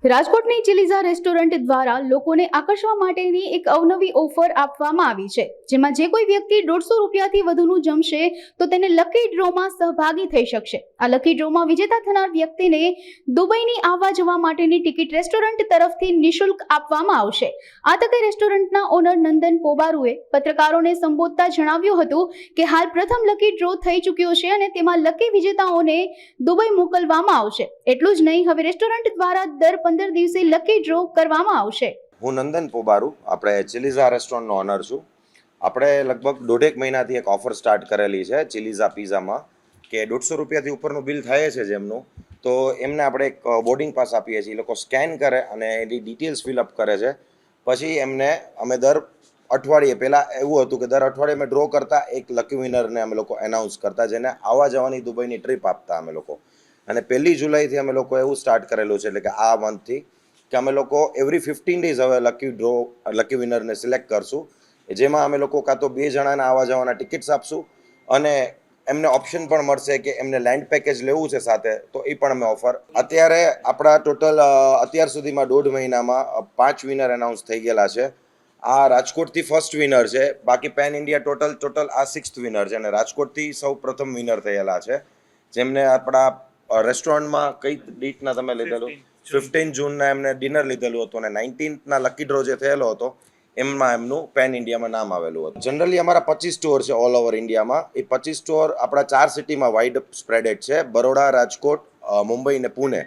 રાજકોટની ચિલીઝા રેસ્ટોરન્ટ દ્વારા લોકોને આકર્ષવા માટેની એક અવનવી ઓફર આપવામાં આવી છે, જેમાં જે કોઈ વ્યક્તિ 150 રૂપિયાથી વધુનું જમશે તો તેને લકી ડ્રોમાં સહભાગી થઈ શકશે। આ લકી ડ્રોમાં વિજેતા થનાર વ્યક્તિને દુબઈની આવવા જવા માટેની ટિકિટ રેસ્ટોરન્ટ તરફથી નિઃશુલ્ક આપવામાં આવશે। આ તકે રેસ્ટોરન્ટના ઓનર નંદન પોબારુએ પત્રકારોને સંબોધતા જણાવ્યું હતું કે હાલ પ્રથમ લકી ડ્રો થઈ ચૂક્યો છે અને તેમાં લકી વિજેતાઓને દુબઈ મોકલવામાં આવશે। એટલું જ નહીં, હવે રેસ્ટોરન્ટ દ્વારા દર 15 દિવસે લકી ડ્રો કરવામાં આવશે। હું નંદન પોબારુ, આપણે ચિલીઝા રેસ્ટોરન્ટનો ઓનર છું। આપણે લગભગ 1.5 મહિનાથી એક ઓફર સ્ટાર્ટ કરેલી છે ચિલીઝા પિઝામાં કે 150 રૂપિયાથી ઉપરનું બિલ થાય છે જેમનું, તો એમને આપણે એક બોર્ડિંગ પાસ આપીએ છીએ। એ લોકો સ્કેન કરે અને એની ડિટેલ્સ ફિલઅપ કરે છે। પછી એમને અમે દર અઠવાડિયે, પહેલાં એવું હતું કે દર અઠવાડિયે અમે ડ્રો કરતા, એક લકી વિનરને અમે લોકો એનાઉન્સ કરતા, જેને આવવા જવાની દુબઈની ટ્રીપ આપતા અમે લોકો। અને 1 જુલાઈથી અમે લોકો એવું સ્ટાર્ટ કરેલું છે, એટલે કે આ મંથથી, કે અમે લોકો એવરી 15 ડેઝ હવે લકી વિનરને સિલેક્ટ કરશું, જેમાં અમે લોકો કાં તો 2 જણાના આવવા જવાના ટિકિટ્સ આપશું અને એમને ઓપ્શન પણ મળશે કે એમને લેન્ડ પેકેજ લેવું છે સાથે, તો એ પણ અમે ઓફર અત્યારે આપણા ટોટલ અત્યાર સુધીમાં 1.5 મહિનામાં 5 વિનર એનાઉન્સ થઈ ગયેલા છે। આ રાજકોટથી ફર્સ્ટ વિનર છે, બાકી પેન ઇન્ડિયા ટોટલ આ 6th વિનર છે અને રાજકોટથી સૌ પ્રથમ વિનર થયેલા છે, જેમને આપણા રેસ્ટોરન્ટમાં કઈ ડેટના તમે લીધેલું? 15 જૂનના એમને ડિનર લીધેલું હતું અને 19ના લકી ડ્રો જે થયેલો હતો એમાં એમનું પેન ઇન્ડિયામાં નામ આવેલું હતું। જનરલી અમારા 25 સ્ટોર છે ઓલ ઓવર ઇન્ડિયામાં। એ 25 સ્ટોર આપણા 4 સિટીમાં વાઇડ સ્પ્રેડેડ છે, બરોડા, રાજકોટ, મુંબઈ ને પુણે।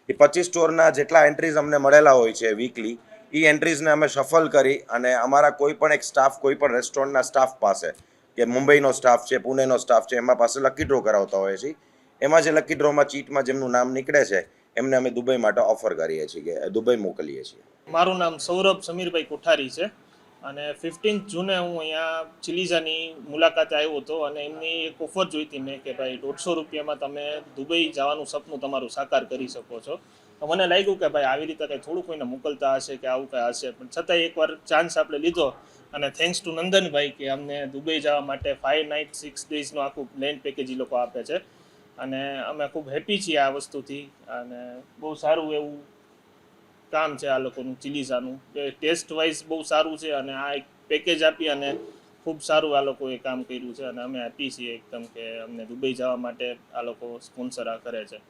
એ 25 સ્ટોરના જેટલા એન્ટ્રીઝ અમને મળેલા હોય છે વીકલી, એ એન્ટ્રીઝને અમે શફલ કરી અને અમારા કોઈ પણ એક સ્ટાફ, કોઈ પણ રેસ્ટોરન્ટના સ્ટાફ પાસે, કે મુંબઈનો સ્ટાફ છે, પુણેનો સ્ટાફ છે, એમાં પાસે લકી ડ્રો કરાવતા હોઈએ છીએ। એમાં જે લકી ડ્રોમાં ચીટમાં જેમનું નામ નીકળે છે એમને અમે દુબઈ માટે ઓફર કરીએ છીએ, કે દુબઈ મોકલીએ છીએ। મારું નામ સૌરભ સમીરભાઈ કોઠારી છે અને 15 જૂને હું અહીંયા ચિલીઝાની મુલાકાતે આવ્યો હતો અને એમની એક ઓફર જોઈતી મેં કે ભાઈ 150 રૂપિયામાં તમે દુબઈ જવાનું સપનું તમારું સાકાર કરી શકો છો। તો મને લાગ્યું કે ભાઈ આવી રીતે કંઈ થોડું કોઈને મોકલતા હશે કે આવું કંઈ હશે, પણ છતાંય એકવાર ચાન્સ આપણે લીધો અને થેન્ક્સ ટુ નંદનભાઈ કે અમને દુબઈ જવા માટે 5 નાઇટ 6 ડેઝનું આખું લેન્ડ પેકેજ એ લોકો આપે છે અને અમે ખૂબ હેપી છીએ આ વસ્તુથી અને બહુ સારું એવું કામ છે આ લોકોનું ચિલીઝાનું, કે ટેસ્ટ વાઇઝ બહુ સારું છે અને આ એક પેકેજ આપી અને ખૂબ સારું આ લોકોએ કામ કર્યું છે અને અમે હેપી છીએ એકદમ કે અમને દુબઈ જવા માટે આ લોકો સ્પોન્સર કરે છે।